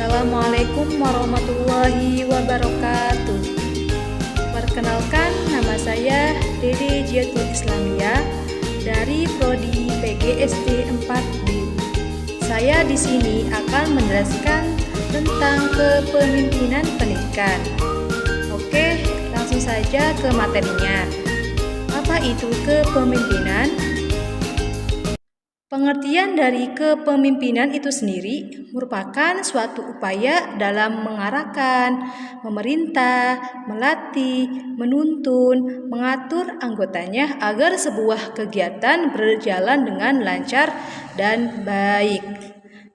Assalamualaikum warahmatullahi wabarakatuh. Perkenalkan, nama saya Dede Jiatul Islamia dari Prodi PGSD 4B. Saya di sini akan menjelaskan tentang kepemimpinan pendidikan. Oke, langsung saja ke materinya. Apa itu kepemimpinan? Pengertian dari kepemimpinan itu sendiri merupakan suatu upaya dalam mengarahkan, memerintah, melatih, menuntun, mengatur anggotanya agar sebuah kegiatan berjalan dengan lancar dan baik.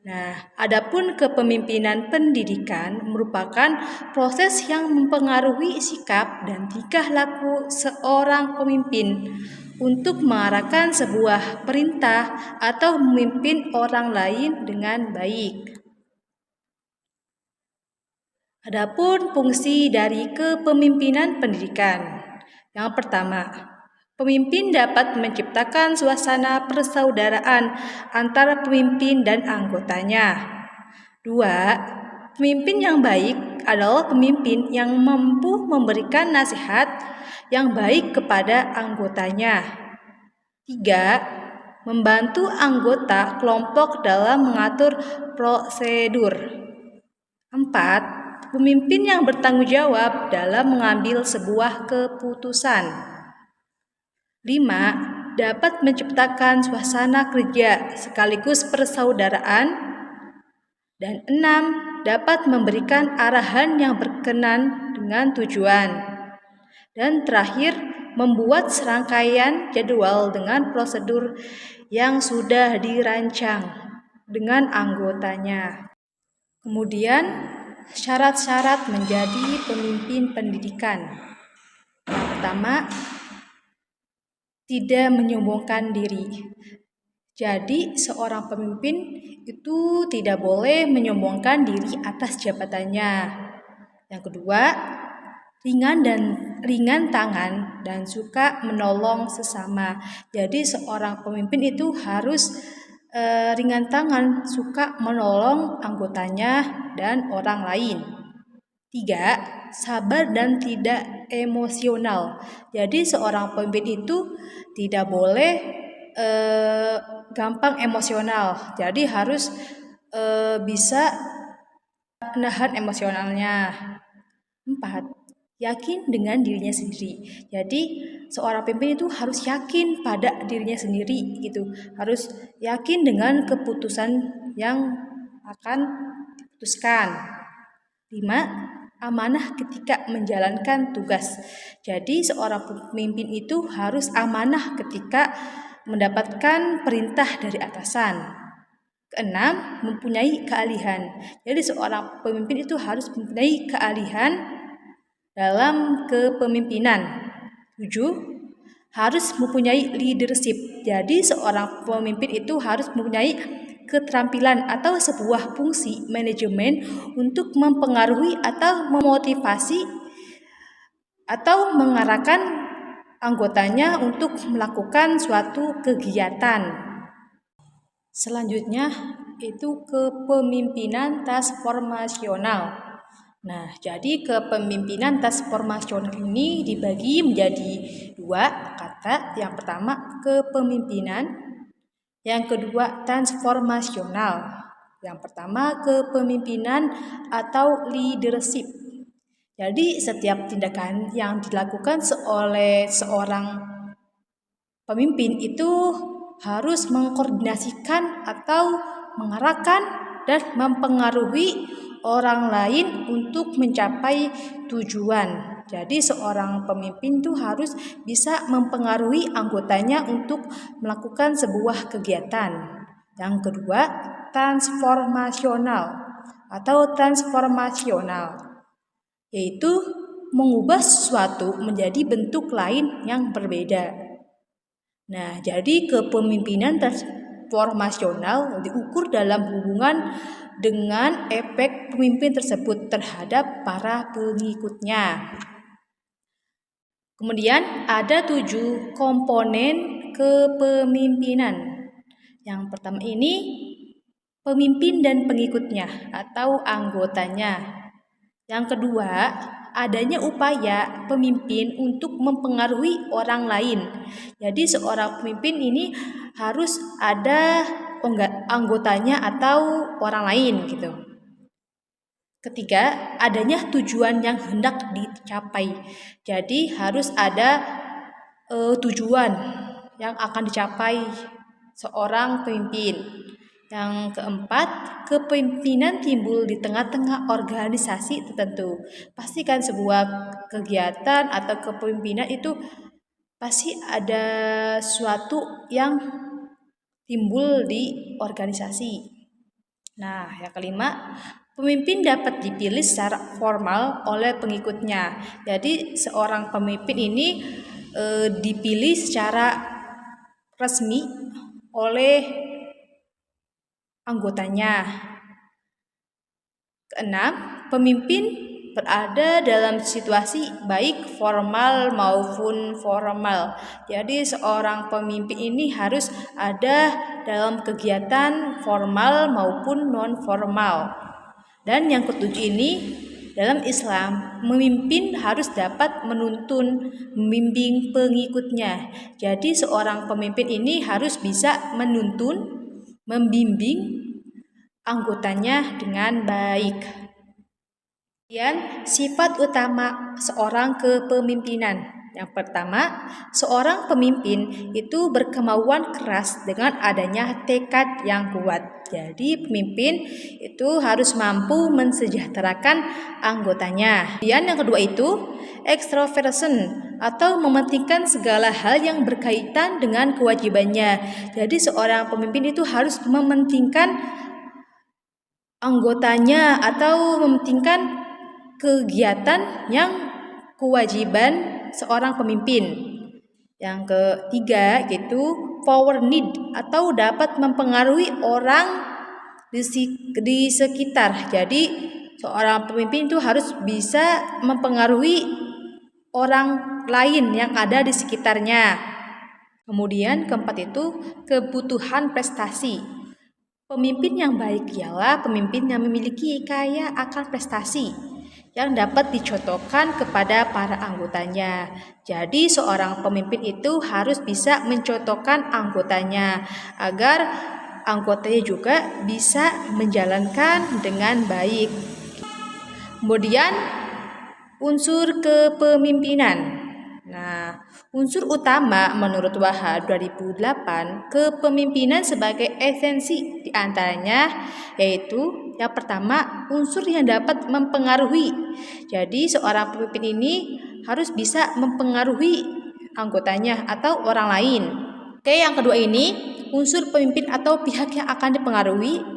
Nah, adapun kepemimpinan pendidikan merupakan proses yang mempengaruhi sikap dan tingkah laku seorang pemimpin untuk mengarahkan sebuah perintah atau memimpin orang lain dengan baik. Adapun fungsi dari kepemimpinan pendidikan. Yang pertama, pemimpin dapat menciptakan suasana persaudaraan antara pemimpin dan anggotanya. 2. Pemimpin yang baik adalah pemimpin yang mampu memberikan nasihat yang baik kepada anggotanya. 3. Membantu anggota kelompok dalam mengatur prosedur. 4. Pemimpin yang bertanggung jawab dalam mengambil sebuah keputusan. 5. Dapat menciptakan suasana kerja sekaligus persaudaraan. Dan 6. Dapat memberikan arahan yang berkenan dengan tujuan. Dan terakhir, membuat serangkaian jadwal dengan prosedur yang sudah dirancang dengan anggotanya. Kemudian, syarat-syarat menjadi pemimpin pendidikan. Yang pertama, tidak menyombongkan diri. Jadi, seorang pemimpin itu tidak boleh menyombongkan diri atas jabatannya. Yang kedua, ringan tangan dan suka menolong sesama. Jadi, seorang pemimpin itu harus ringan tangan, suka menolong anggotanya dan orang lain. 3. Sabar dan tidak emosional. Jadi seorang pemimpin itu tidak boleh gampang emosional. Jadi harus bisa menahan emosionalnya. 4. Yakin dengan dirinya sendiri. Jadi seorang pemimpin itu harus yakin pada dirinya sendiri gitu. Harus yakin dengan keputusan yang akan diputuskan. 5. Amanah ketika menjalankan tugas. Jadi seorang pemimpin itu harus amanah ketika mendapatkan perintah dari atasan. 6. Mempunyai keahlian. Jadi seorang pemimpin itu harus mempunyai keahlian dalam kepemimpinan. 7. Harus mempunyai leadership. Jadi seorang pemimpin itu harus mempunyai keterampilan atau sebuah fungsi manajemen untuk mempengaruhi atau memotivasi atau mengarahkan anggotanya untuk melakukan suatu kegiatan. Selanjutnya itu kepemimpinan transformasional. Nah, jadi kepemimpinan transformasional ini dibagi menjadi 2 kata. Yang pertama kepemimpinan, yang kedua transformasional. Yang pertama kepemimpinan atau leadership. Jadi setiap tindakan yang dilakukan oleh seorang pemimpin itu harus mengkoordinasikan atau mengarahkan dan mempengaruhi orang lain untuk mencapai tujuan. Jadi seorang pemimpin itu harus bisa mempengaruhi anggotanya untuk melakukan sebuah kegiatan. Yang kedua, transformasional, yaitu mengubah sesuatu menjadi bentuk lain yang berbeda. Nah, jadi kepemimpinan transformasional diukur dalam hubungan dengan efek pemimpin tersebut terhadap para pengikutnya. Kemudian ada 7 komponen kepemimpinan. Yang pertama ini pemimpin dan pengikutnya atau anggotanya. Yang kedua, adanya upaya pemimpin untuk mempengaruhi orang lain. Jadi seorang pemimpin ini harus ada anggotanya atau orang lain gitu. Ketiga, adanya tujuan yang hendak dicapai. Jadi harus ada tujuan yang akan dicapai seorang pemimpin. Yang keempat, kepemimpinan timbul di tengah-tengah organisasi tertentu. Pastikan sebuah kegiatan atau kepemimpinan itu pasti ada suatu yang timbul di organisasi. Nah, yang kelima, pemimpin dapat dipilih secara formal oleh pengikutnya. Jadi seorang pemimpin ini dipilih secara resmi oleh anggotanya. Keenam, pemimpin berada dalam situasi baik formal maupun formal. Jadi seorang pemimpin ini harus ada dalam kegiatan formal maupun non formal. Dan yang ketujuh ini, dalam Islam, memimpin harus dapat menuntun, membimbing pengikutnya. Jadi seorang pemimpin ini harus bisa menuntun, membimbing anggotanya dengan baik. Kemudian sifat utama seorang kepemimpinan. Yang pertama, seorang pemimpin itu berkemauan keras dengan adanya tekad yang kuat. Jadi pemimpin itu harus mampu mensejahterakan anggotanya. Kemudian yang kedua itu extroversion atau mementingkan segala hal yang berkaitan dengan kewajibannya. Jadi seorang pemimpin itu harus mementingkan anggotanya atau mementingkan kegiatan yang kewajiban seorang pemimpin. Yang ketiga yaitu power need atau dapat mempengaruhi orang di sekitar. Jadi seorang pemimpin itu harus bisa mempengaruhi orang lain yang ada di sekitarnya. Kemudian keempat itu kebutuhan prestasi. Pemimpin yang baik ialah pemimpin yang memiliki kaya akan prestasi yang dapat dicontohkan kepada para anggotanya. Jadi seorang pemimpin itu harus bisa mencontohkan anggotanya agar anggotanya juga bisa menjalankan dengan baik. Kemudian unsur kepemimpinan. Nah, unsur utama menurut Wahab 2008 kepemimpinan sebagai esensi diantaranya yaitu yang pertama unsur yang dapat mempengaruhi. Jadi seorang pemimpin ini harus bisa mempengaruhi anggotanya atau orang lain. Oke, yang kedua ini unsur pemimpin atau pihak yang akan dipengaruhi.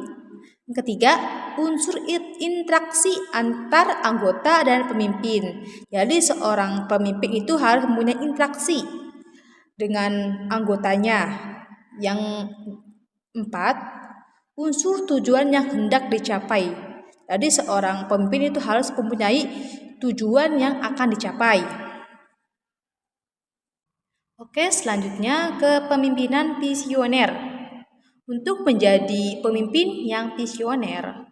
Yang ketiga, unsur interaksi antar anggota dan pemimpin. Jadi seorang pemimpin itu harus mempunyai interaksi dengan anggotanya. Yang empat, unsur tujuan yang hendak dicapai. Jadi seorang pemimpin itu harus mempunyai tujuan yang akan dicapai. Oke, selanjutnya kepemimpinan visioner. Untuk menjadi pemimpin yang visioner,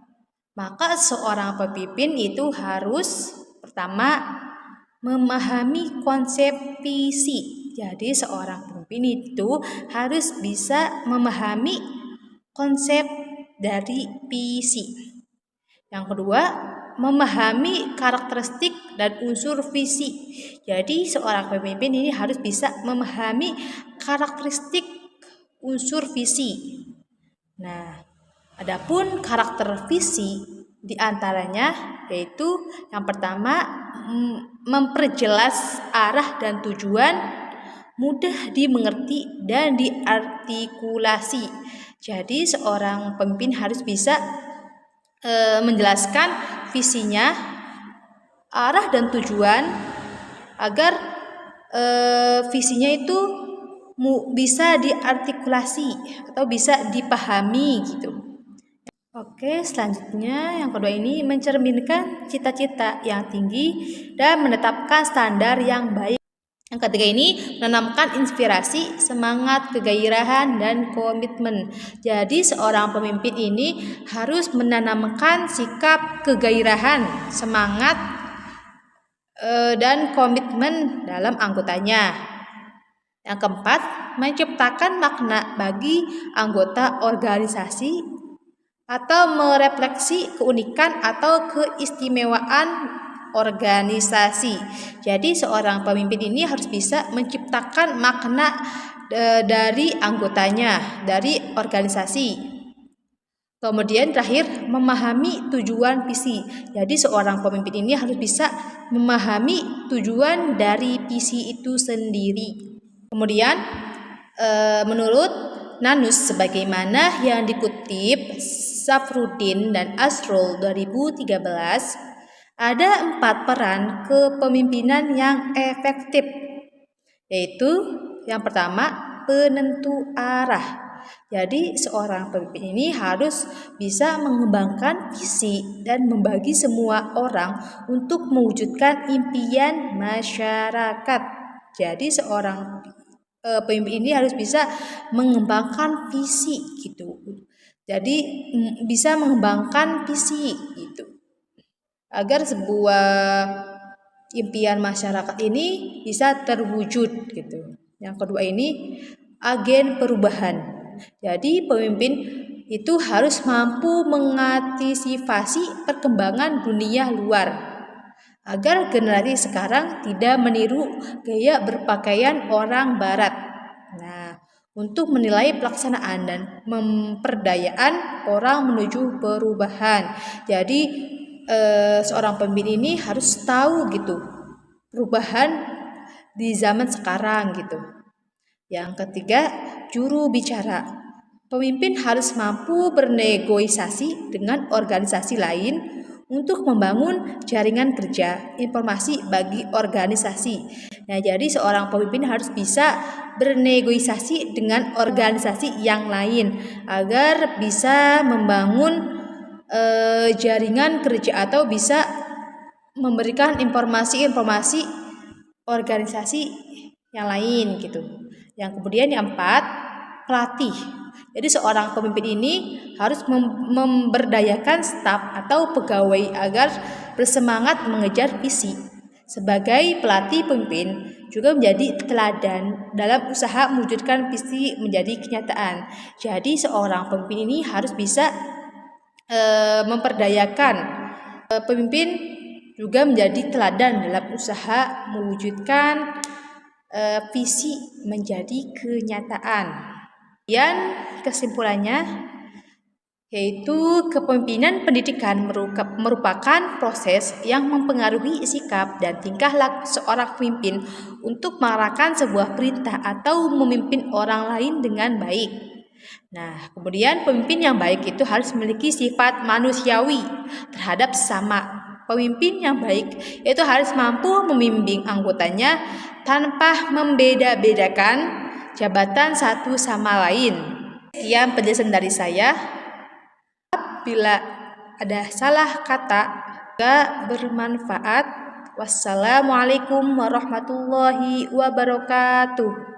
maka seorang pemimpin itu harus pertama memahami konsep visi. Jadi seorang pemimpin itu harus bisa memahami konsep dari visi. Yang kedua, memahami karakteristik dan unsur visi. Jadi seorang pemimpin ini harus bisa memahami karakteristik unsur visi. Nah, adapun karakter visi diantaranya yaitu yang pertama memperjelas arah dan tujuan, mudah dimengerti dan diartikulasi. Jadi seorang pemimpin harus bisa menjelaskan visinya, arah dan tujuan agar visinya itu bisa diartikulasi atau bisa dipahami gitu. Oke, selanjutnya yang kedua ini mencerminkan cita-cita yang tinggi dan menetapkan standar yang baik. Yang ketiga ini menanamkan inspirasi, semangat, kegairahan, dan komitmen. Jadi seorang pemimpin ini harus menanamkan sikap kegairahan, semangat, dan komitmen dalam anggotanya. Yang keempat, menciptakan makna bagi anggota organisasi atau merefleksi keunikan atau keistimewaan organisasi. Jadi seorang pemimpin ini harus bisa menciptakan makna dari anggotanya, dari organisasi. Kemudian terakhir, memahami tujuan visi. Jadi seorang pemimpin ini harus bisa memahami tujuan dari visi itu sendiri. Kemudian menurut Nanus, sebagaimana yang dikutip Safruddin dan Asrul 2013, ada 4 peran kepemimpinan yang efektif, yaitu yang pertama, penentu arah. Jadi seorang pemimpin ini harus bisa mengembangkan visi dan membagi semua orang untuk mewujudkan impian masyarakat. Jadi seorang pemimpin ini harus bisa mengembangkan visi gitu. Jadi bisa mengembangkan visi gitu, agar sebuah impian masyarakat ini bisa terwujud gitu. Yang kedua ini agen perubahan. Jadi pemimpin itu harus mampu mengantisipasi perkembangan dunia luar agar generasi sekarang tidak meniru gaya berpakaian orang barat. Nah, untuk menilai pelaksanaan dan memperdayaan orang menuju perubahan. Jadi seorang pemimpin ini harus tahu gitu perubahan di zaman sekarang gitu. Yang ketiga, juru bicara. Pemimpin harus mampu bernegosiasi dengan organisasi lain untuk membangun jaringan kerja informasi bagi organisasi. Nah, jadi seorang pemimpin harus bisa bernegosiasi dengan organisasi yang lain agar bisa membangun jaringan kerja atau bisa memberikan informasi-informasi organisasi yang lain gitu. Yang kemudian yang 4, pelatih. Jadi seorang pemimpin ini harus memberdayakan staf atau pegawai agar bersemangat mengejar visi. Sebagai pelatih pemimpin juga menjadi teladan dalam usaha mewujudkan visi menjadi kenyataan. Jadi seorang pemimpin ini harus bisa memperdayakan pemimpin juga menjadi teladan dalam usaha mewujudkan visi menjadi kenyataan. Dan kesimpulannya yaitu kepemimpinan pendidikan merupakan proses yang mempengaruhi sikap dan tingkah laku seorang pemimpin untuk mengarahkan sebuah perintah atau memimpin orang lain dengan baik. Nah, kemudian pemimpin yang baik itu harus memiliki sifat manusiawi terhadap sesama. Pemimpin yang baik itu harus mampu membimbing anggotanya tanpa membeda-bedakan jabatan satu sama lain. Sekian penjelasan dari saya. Bila ada salah kata, gak bermanfaat. Wassalamualaikum warahmatullahi wabarakatuh.